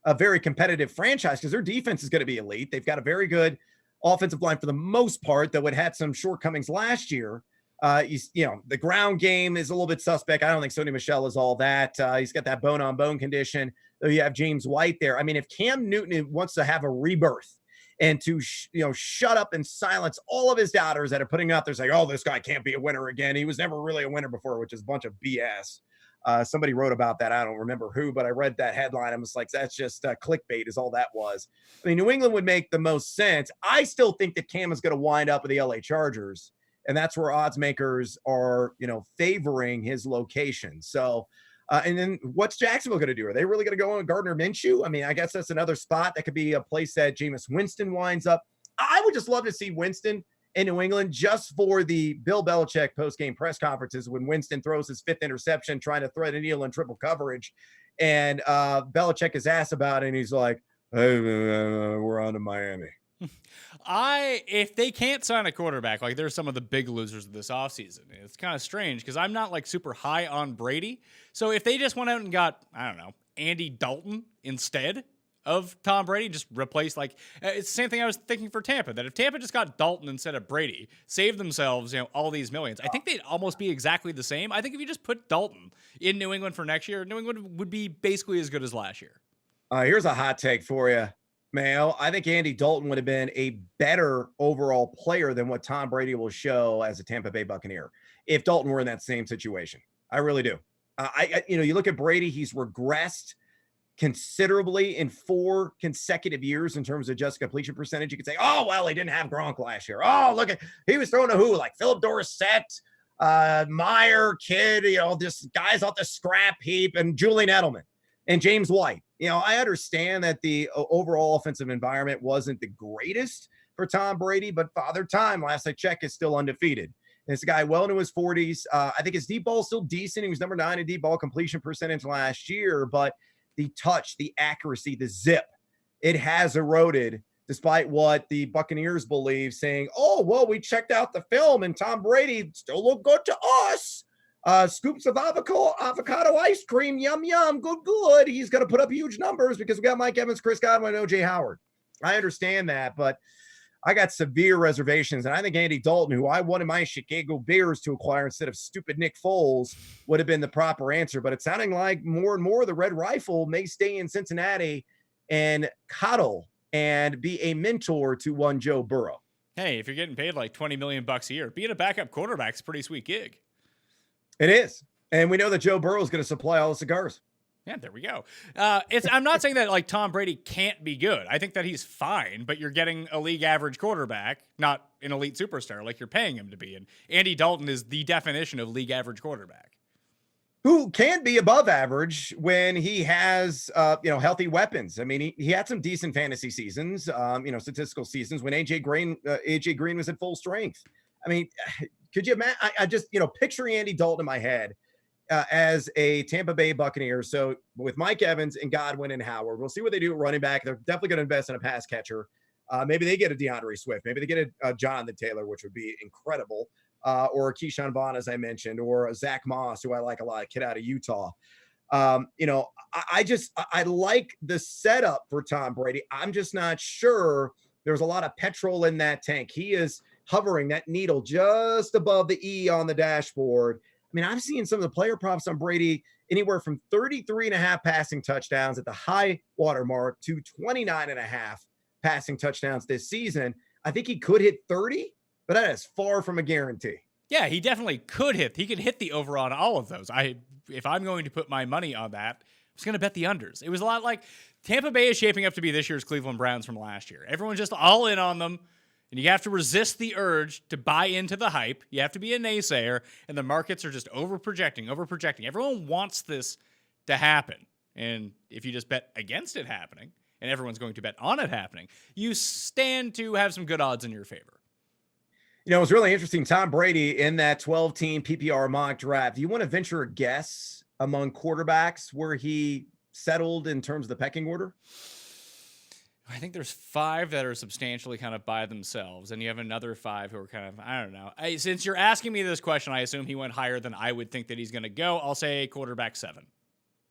a very competitive franchise, because their defense is going to be elite. They've got a very good offensive line for the most part, though it had some shortcomings last year. The ground game is a little bit suspect. I don't think Sony Michel is all that. He's got that bone-on-bone condition. Though you have James White there. I mean, if Cam Newton wants to have a rebirth and to shut up and silence all of his doubters that are putting out there saying, "Oh, this guy can't be a winner again. He was never really a winner before," which is a bunch of BS. Somebody wrote about that. I don't remember who, but I read that headline. I was like, that's just clickbait is all that was. I mean, New England would make the most sense. I still think that Cam is going to wind up with the LA Chargers, and that's where odds makers are, favoring his location. So, and then what's Jacksonville going to do? Are they really going to go on Gardner Minshew? I mean, I guess that's another spot that could be a place that Jameis Winston winds up. I would just love to see Winston in New England just for the Bill Belichick post-game press conferences when Winston throws his 5th interception trying to thread a needle in triple coverage. And Belichick is asked about it, and he's like, "Hey, we're on to Miami." If they can't sign a quarterback, like they're some of the big losers of this offseason. It's kind of strange because I'm not like super high on Brady. So if they just went out and got, I don't know, Andy Dalton instead of Tom Brady, just replace it's the same thing I was thinking for Tampa, that if Tampa just got Dalton instead of Brady, saved themselves, all these millions, I think they'd almost be exactly the same. I think if you just put Dalton in New England for next year, New England would be basically as good as last year. Here's a hot take for you, Mayo. I think Andy Dalton would have been a better overall player than what Tom Brady will show as a Tampa Bay Buccaneer if Dalton were in that same situation. I really do. You look at Brady, he's regressed considerably in 4 consecutive years in terms of just completion percentage. You could say, "Oh, well, he didn't have Gronk last year. Oh, look at, he was throwing to who? Like Philip Dorsett, Meyer, Kidd, just guys off the scrap heap, and Julian Edelman and James White." I understand that the overall offensive environment wasn't the greatest for Tom Brady, but Father Time, last I checked, is still undefeated. And it's a guy well into his 40s. I think his deep ball is still decent. He was number 9 in deep ball completion percentage last year, but the touch, the accuracy, the zip, it has eroded, despite what the Buccaneers believe, saying, "Oh, well, we checked out the film and Tom Brady still looked good to us. Scoops of avocado ice cream, yum, yum, good. He's going to put up huge numbers because we got Mike Evans, Chris Godwin, and O.J. Howard." I understand that, but I got severe reservations. And I think Andy Dalton, who I wanted my Chicago Bears to acquire instead of stupid Nick Foles, would have been the proper answer. But it's sounding like more and more the Red Rifle may stay in Cincinnati and coddle and be a mentor to one Joe Burrow. Hey, if you're getting paid like $20 million a year, being a backup quarterback is a pretty sweet gig. It is. And we know that Joe Burrow is going to supply all the cigars. Yeah, there we go. I'm not saying that like Tom Brady can't be good. I think that he's fine, but you're getting a league average quarterback, not an elite superstar like you're paying him to be. And Andy Dalton is the definition of league average quarterback, who can be above average when he has, healthy weapons. I mean, he had some decent fantasy seasons, statistical seasons when AJ Green was at full strength. I mean, could you imagine? I just, picturing Andy Dalton in my head as a Tampa Bay Buccaneer. So with Mike Evans and Godwin and Howard, we'll see what they do at running back. They're definitely going to invest in a pass catcher. Maybe they get a DeAndre Swift. Maybe they get a Jonathan Taylor, which would be incredible. Or a Keyshawn Vaughn, as I mentioned, or a Zach Moss, who I like a lot, a kid out of Utah. I like the setup for Tom Brady. I'm just not sure there's a lot of petrol in that tank. He is hovering that needle just above the E on the dashboard. I mean, I've seen some of the player props on Brady anywhere from 33.5 passing touchdowns at the high watermark to 29.5 passing touchdowns this season. I think he could hit 30, but that is far from a guarantee. Yeah, he definitely could hit. He could hit the over on all of those. If I'm going to put my money on that, I was going to bet the unders. It was a lot like Tampa Bay is shaping up to be this year's Cleveland Browns from last year. Everyone's just all in on them, and you have to resist the urge to buy into the hype. You have to be a naysayer, and the markets are just overprojecting. Everyone wants this to happen, and if you just bet against it happening, and everyone's going to bet on it happening, you stand to have some good odds in your favor. You know, it was really interesting. Tom Brady in that 12-team PPR mock draft. Do you want to venture a guess among quarterbacks where he settled in terms of the pecking order? I think there's 5 that are substantially kind of by themselves, and you have another 5 who are kind of, I don't know. Since you're asking me this question, I assume he went higher than I would think that he's going to go. I'll say quarterback 7.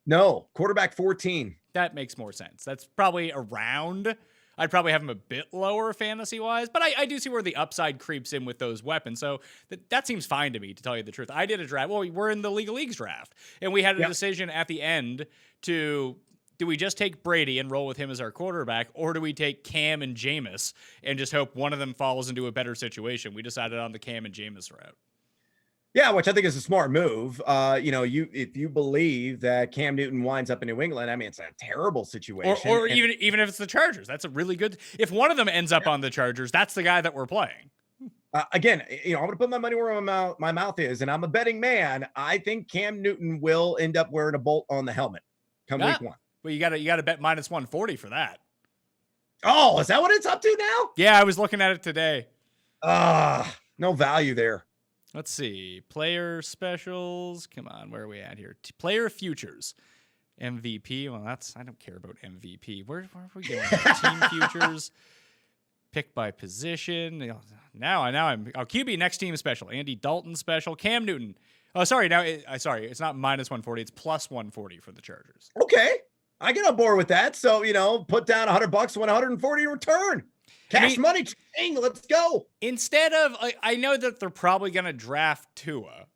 No, quarterback 14. That makes more sense. That's probably around. I'd probably have him a bit lower fantasy-wise, but I do see where the upside creeps in with those weapons. So that seems fine to me, to tell you the truth. I did a draft. Well, we're in the League of Leagues draft, and we had a decision at the end to, do we just take Brady and roll with him as our quarterback, or do we take Cam and Jameis and just hope one of them falls into a better situation? We decided on the Cam and Jameis route. Yeah, which I think is a smart move. If you believe that Cam Newton winds up in New England, I mean, it's a terrible situation. Or even if it's the Chargers, that's a really good. If one of them ends up on the Chargers, that's the guy that we're playing. Again, I'm going to put my money where my mouth is, and I'm a betting man. I think Cam Newton will end up wearing a bolt on the helmet come week 1. Well, you got to bet minus 140 for that. Oh, is that what it's up to now? Yeah, I was looking at it today. No value there. Let's see. Player specials. Come on, where are we at here? Player futures. MVP. Well, I don't care about MVP. Where are we going? Team futures. Pick by position. Now I'm QB next team special. Andy Dalton special. Cam Newton. Oh, sorry. It's not minus 140. It's plus 140 for the Chargers. Okay. I get on board with that. So, put down $100, win 140 in return. Cash money, let's go. Instead of, I know that they're probably going to draft Tua,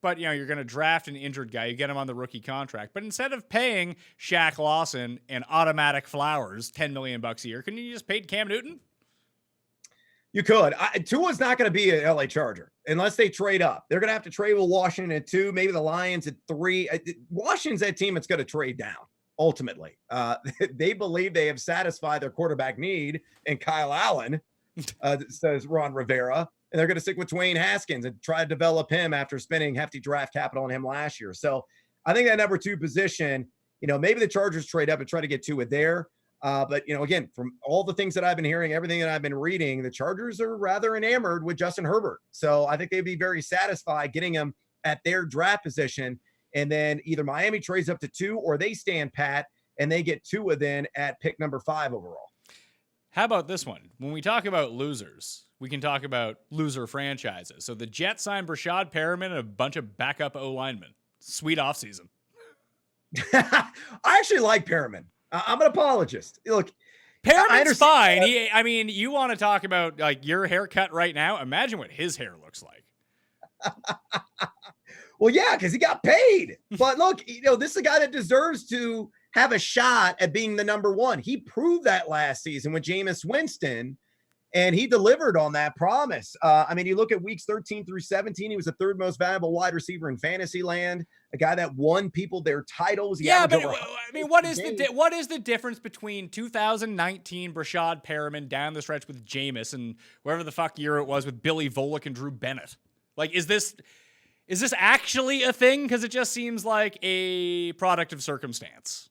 but you're going to draft an injured guy. You get him on the rookie contract. But instead of paying Shaq Lawson and Automatic Flowers $10 million a year, can you just pay Cam Newton? You could. Tua's not going to be an LA Charger unless they trade up. They're going to have to trade with Washington at 2, maybe the Lions at 3. Washington's that team that's going to trade down. Ultimately, they believe they have satisfied their quarterback need in Kyle Allen, says Ron Rivera, and they're going to stick with Dwayne Haskins and try to develop him after spending hefty draft capital on him last year. So I think that number 2 position, maybe the Chargers trade up and try to get Tua there. But, again, from all the things that I've been hearing, everything that I've been reading, the Chargers are rather enamored with Justin Herbert. So I think they'd be very satisfied getting him at their draft position. And then either Miami trades up to 2 or they stand pat and they get Tua then at pick number 5 overall. How about this one? When we talk about losers, we can talk about loser franchises. So the Jets signed Brashad Perriman and a bunch of backup O-linemen. Sweet offseason. I actually like Perriman. I'm an apologist. Look, Perriman's fine. You want to talk about like your haircut right now? Imagine what his hair looks like. Well, yeah, because he got paid. But look, this is a guy that deserves to have a shot at being the number 1. He proved that last season with Jameis Winston, and he delivered on that promise. You look at weeks 13 through 17, he was the 3rd most valuable wide receiver in fantasy land, a guy that won people their titles. What is the difference between 2019 Brashad Perriman down the stretch with Jameis and wherever the fuck year it was with Billy Volek and Drew Bennett? Like, is this actually a thing? Because it just seems like a product of circumstance.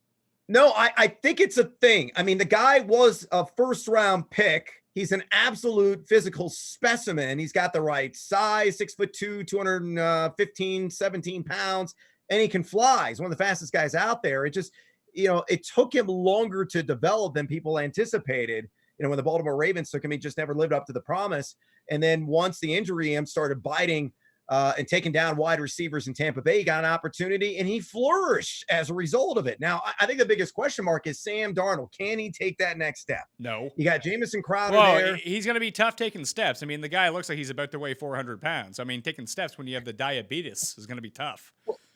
No, I think it's a thing. The guy was a 1st-round pick. He's an absolute physical specimen. He's got the right size, 6'2", 215, 17 pounds, and he can fly. He's one of the fastest guys out there. It just, it took him longer to develop than people anticipated. When the Baltimore Ravens took him, he just never lived up to the promise. And then once the injury started biting and taking down wide receivers in Tampa Bay, he got an opportunity and he flourished as a result of it. Now, I think the biggest question mark is Sam Darnold. Can he take that next step? No. You got Jamison Crowder there. He's going to be tough taking steps. The guy looks like he's about to weigh 400 pounds. Taking steps when you have the diabetes is going to be tough.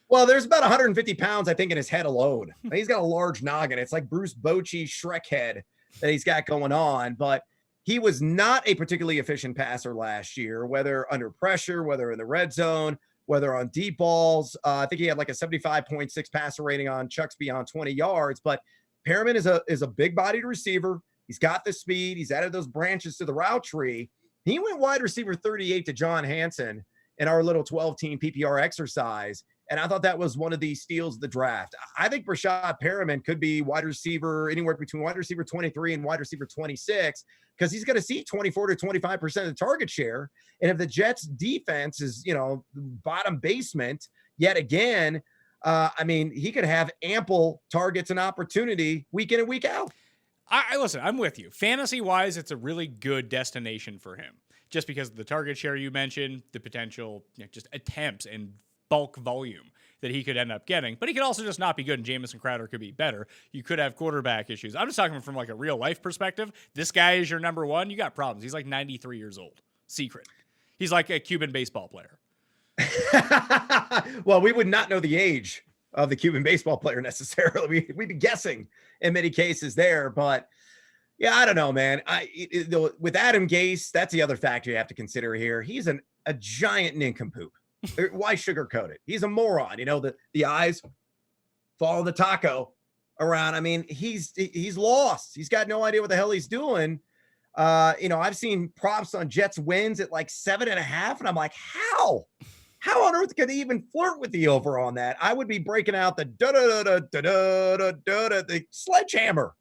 Well, there's about 150 pounds, I think, in his head alone. He's got a large noggin. It's like Bruce Bochy Shrek head that he's got going on, but he was not a particularly efficient passer last year, whether under pressure, whether in the red zone, whether on deep balls. I think he had like a 75.6 passer rating on chucks beyond 20 yards, but Perriman is a big-bodied receiver. He's got the speed. He's added those branches to the route tree. He went wide receiver 38 to John Hanson in our little 12-team PPR exercise, and I thought that was one of the steals of the draft. I think Brashad Perriman could be wide receiver anywhere between wide receiver 23 and wide receiver 26 because he's going to see 24 to 25% of the target share. And if the Jets defense is, bottom basement yet again, he could have ample targets and opportunity week in and week out. I listen, I'm with you. Fantasy-wise, it's a really good destination for him. Just because of the target share you mentioned, the potential just attempts and bulk volume that he could end up getting. But he could also just not be good, and Jamison Crowder could be better. You could have quarterback issues. I'm just talking from like a real-life perspective. This guy is your number one. You got problems. He's like 93 years old. Secret. He's like a Cuban baseball player. Well, we would not know the age of the Cuban baseball player necessarily. We'd be guessing in many cases there, but yeah, I don't know, man. With Adam Gase, that's the other factor you have to consider here. He's a giant nincompoop. Why sugarcoat it? He's a moron. The eyes follow the taco around. I mean, he's lost. He's got no idea what the hell he's doing. I've seen props on Jets wins at like 7.5, and I'm like, how? How on earth could he even flirt with the over on that? I would be breaking out the the sledgehammer,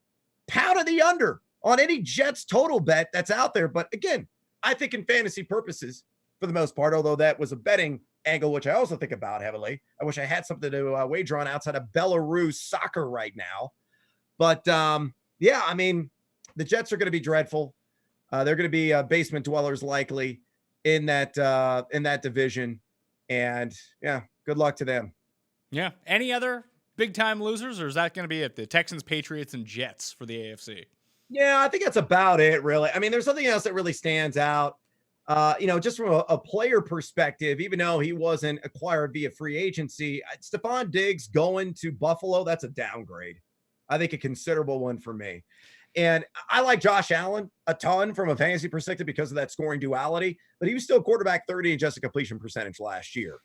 pound the under on any Jets total bet that's out there. But again, I think in fantasy purposes, for the most part, although that was a betting angle, which I also think about heavily. I wish I had something to wager on outside of Belarus soccer right now. But the Jets are going to be dreadful. They're going to be basement dwellers likely in that division. And yeah, good luck to them. Yeah. Any other big time losers, or is that going to be it? The Texans, Patriots, and Jets for the AFC? Yeah, I think that's about it, really. I mean, there's something else that really stands out. Just from a player perspective, even though he wasn't acquired via free agency, Stephon Diggs going to Buffalo, that's a downgrade. I think a considerable one for me. And I like Josh Allen a ton from a fantasy perspective because of that scoring duality, but he was still quarterback 30 in just a completion percentage last year.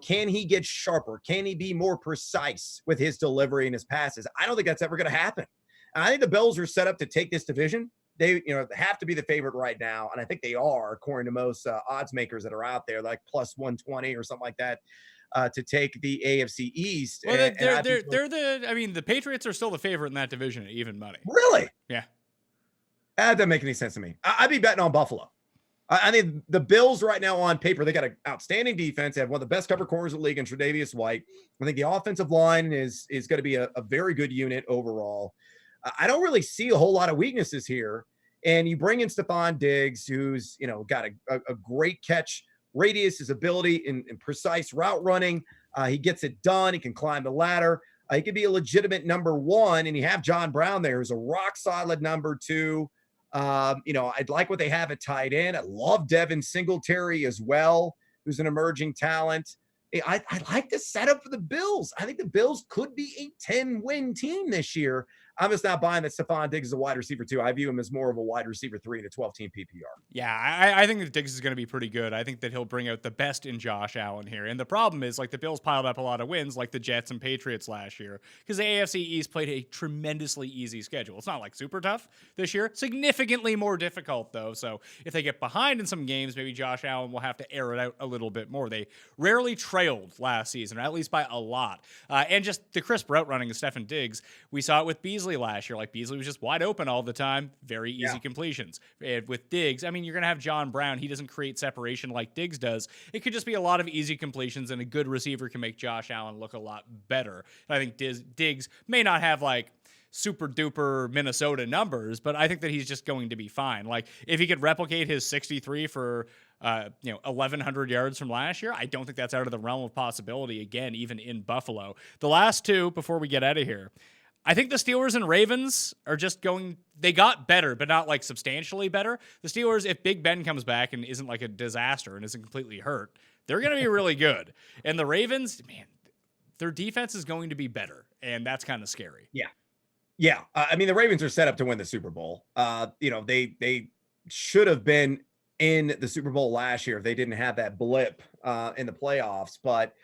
Can he get sharper? Can he be more precise with his delivery and his passes? I don't think that's ever going to happen. And I think the Bills are set up to take this division. They, have to be the favorite right now, and I think they are, according to most odds makers that are out there, like plus 120 or something like that, to take the AFC East. Well, the Patriots are still the favorite in that division at even money. Really? Yeah. That doesn't make any sense to me. I'd be betting on Buffalo. I think the Bills right now on paper, they got an outstanding defense. They have one of the best cover corners in the league in Tre'Davious White. I think the offensive line is going to be a very good unit overall. I don't really see a whole lot of weaknesses here. And you bring in Stephon Diggs, who's, got a great catch radius, his ability in precise route running. He gets it done. He can climb the ladder. He could be a legitimate number one. And you have John Brown there, who's a rock solid number two. I'd like what they have at tight end. I love Devin Singletary as well, who's an emerging talent. I like the setup for the Bills. I think the Bills could be a 10-win team this year. I'm just not buying that Stephon Diggs is a wide receiver 2. I view him as more of a wide receiver 3 in a 12-team PPR. Yeah, I think that Diggs is going to be pretty good. I think that he'll bring out the best in Josh Allen here. And the problem is, like, the Bills piled up a lot of wins like the Jets and Patriots last year because the AFC East played a tremendously easy schedule. It's not like super tough this year. Significantly more difficult, though. So if they get behind in some games, maybe Josh Allen will have to air it out a little bit more. They rarely trailed last season, or at least by a lot. And just the crisp route running of Stephon Diggs, we saw it with Beasley last year. Like, Beasley was just wide open all the time. Very easy completions. And with Diggs, you're going to have John Brown. He doesn't create separation like Diggs does. It could just be a lot of easy completions, and a good receiver can make Josh Allen look a lot better. And I think Diggs may not have, like, super duper Minnesota numbers, but I think that he's just going to be fine. Like, if he could replicate his 63 for 1,100 yards from last year, I don't think that's out of the realm of possibility, again, even in Buffalo. The last two, before we get out of here, I think the Steelers and Ravens are just they got better, but not like substantially better. The Steelers, if Big Ben comes back and isn't like a disaster and isn't completely hurt, they're going to be really good. And the Ravens, man, their defense is going to be better, and that's kind of scary. Yeah. Yeah, I mean the Ravens are set up to win the Super Bowl. They should have been in the Super Bowl last year if they didn't have that blip in the playoffs. But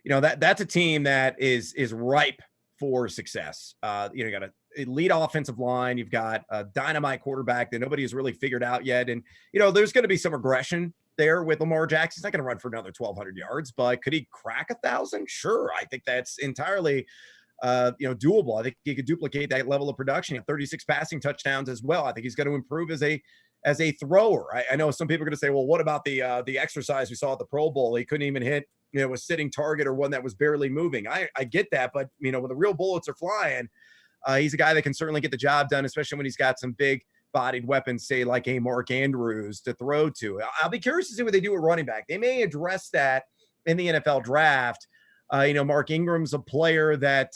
that's a team that is ripe for success. You got a elite offensive line. You've got a dynamite quarterback that nobody has really figured out yet. And there's going to be some regression there with Lamar Jackson. He's not going to run for another 1,200 yards, but could he crack 1,000? Sure, I think that's entirely doable. I think he could duplicate that level of production. He had 36 passing touchdowns as well. I think he's going to improve as a thrower. I know some people are going to say, well, what about the exercise we saw at the Pro Bowl? He couldn't even hit a sitting target or one that was barely moving. I get that, but when the real bullets are flying, he's a guy that can certainly get the job done, especially when he's got some big bodied weapons, say like a Mark Andrews to throw to. I'll be curious to see what they do at running back. They may address that in the NFL draft. Mark Ingram's a player that,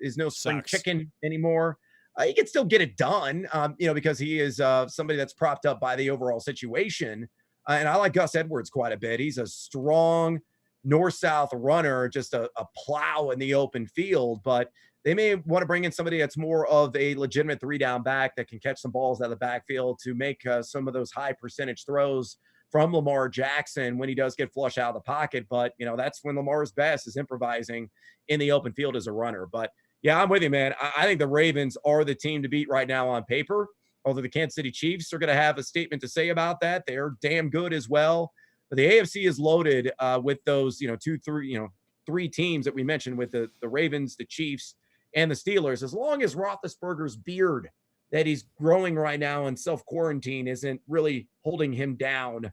is no spring chicken anymore. He can still get it done, because he is somebody that's propped up by the overall situation. And I like Gus Edwards quite a bit. He's a strong north-south runner, just a plow in the open field. But they may want to bring in somebody that's more of a legitimate three-down back that can catch some balls out of the backfield to make some of those high percentage throws from Lamar Jackson when he does get flush out of the pocket. But, that's when Lamar's best is improvising in the open field as a runner. But, yeah, I'm with you, man. I think the Ravens are the team to beat right now on paper, although the Kansas City Chiefs are going to have a statement to say about that. They're damn good as well. But the AFC is loaded with those, three teams that we mentioned with the Ravens, the Chiefs, and the Steelers. As long as Roethlisberger's beard that he's growing right now in self-quarantine isn't really holding him down.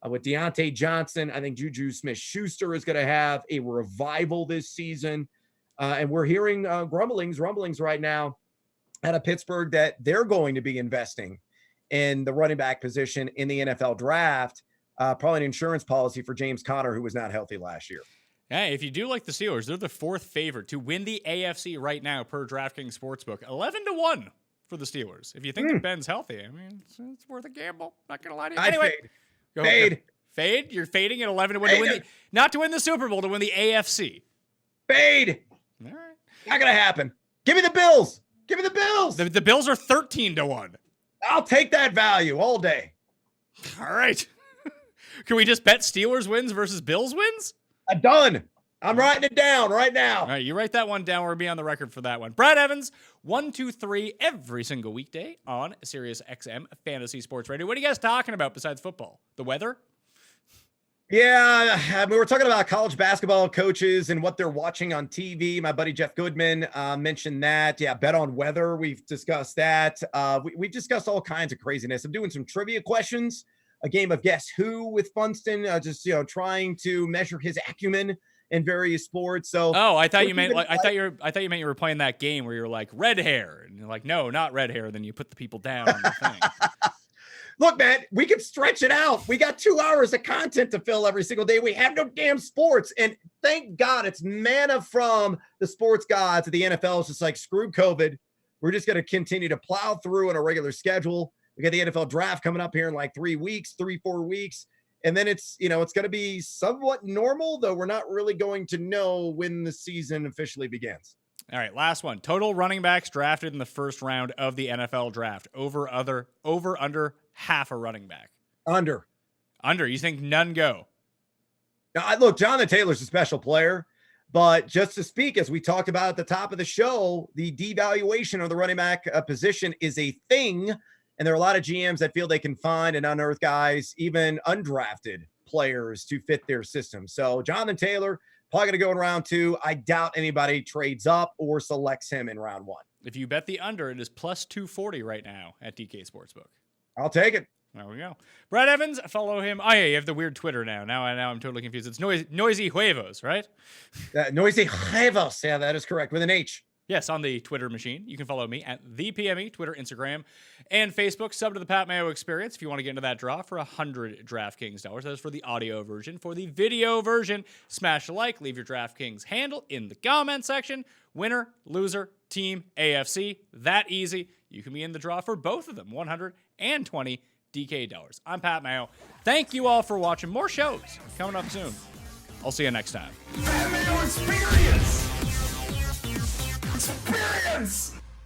With Deontay Johnson, I think Juju Smith-Schuster is going to have a revival this season. And we're hearing rumblings right now out of Pittsburgh that they're going to be investing in the running back position in the NFL draft. Probably an insurance policy for James Conner, who was not healthy last year. Hey, if you do like the Steelers, they're the fourth favorite to win the AFC right now per DraftKings Sportsbook. 11-1 for the Steelers. If you think that Ben's healthy, I mean, it's worth a gamble. Not going to lie to you. Anyway, fade. You're fading at 11-1 to win not to win the Super Bowl, to win the AFC. Fade. All right. Not going to happen. Give me the Bills. Give me the Bills. The Bills are 13-1. I'll take that value all day. All right. Can we just bet Steelers wins versus Bills wins? Done. I'm writing it down right now. All right, you write that one down. We'll be on the record for that one. Brad Evans, 1, 2, 3 every single weekday on Sirius XM Fantasy Sports Radio. What are you guys talking about besides football? The weather? Yeah, I mean, we're talking about college basketball coaches and what they're watching on TV. My buddy Jeff Goodman mentioned that. Yeah, bet on weather. We've discussed that. We've discussed all kinds of craziness. I'm doing some trivia questions, a game of Guess Who with Funston, just trying to measure his acumen in various sports. So, I thought you meant I thought you meant you were playing that game where you're like red hair, and you're like, no, not red hair. Then you put the people down on the thing. Look, man, we could stretch it out. We got 2 hours of content to fill every single day. We have no damn sports. And thank God it's manna from the sports gods. The NFL is just like, screw COVID. We're just going to continue to plow through on a regular schedule. We got the NFL draft coming up here in like 4 weeks. And then it's going to be somewhat normal, though we're not really going to know when the season officially begins. All right, last one. Total running backs drafted in the first round of the NFL draft. Over, under half a running back. Under. You think none go? Now, look, Jonathan Taylor's a special player, but just to speak, as we talked about at the top of the show, the devaluation of the running back position is a thing. And there are a lot of GMs that feel they can find and unearth guys, even undrafted players, to fit their system. So Jonathan Taylor, probably going to go in round 2. I doubt anybody trades up or selects him in round 1. If you bet the under, it is plus 240 right now at DK Sportsbook. I'll take it. There we go. Brad Evans, follow him. Oh, yeah, you have the weird Twitter now. Now I'm totally confused. It's Noisy Huevos, right? Noisy Huevos. Yeah, that is correct. With an H. Yes, on the Twitter machine. You can follow me at ThePME, Twitter, Instagram, and Facebook. Sub to the Pat Mayo Experience if you want to get into that draw for 100 DraftKings dollars. That is for the audio version. For the video version, smash a like, leave your DraftKings handle in the comment section. Winner, loser, team, AFC. That easy. You can be in the draw for both of them, 120 DK dollars. I'm Pat Mayo. Thank you all for watching. More shows coming up soon. I'll see you next time. Pat Mayo Experience! Experience!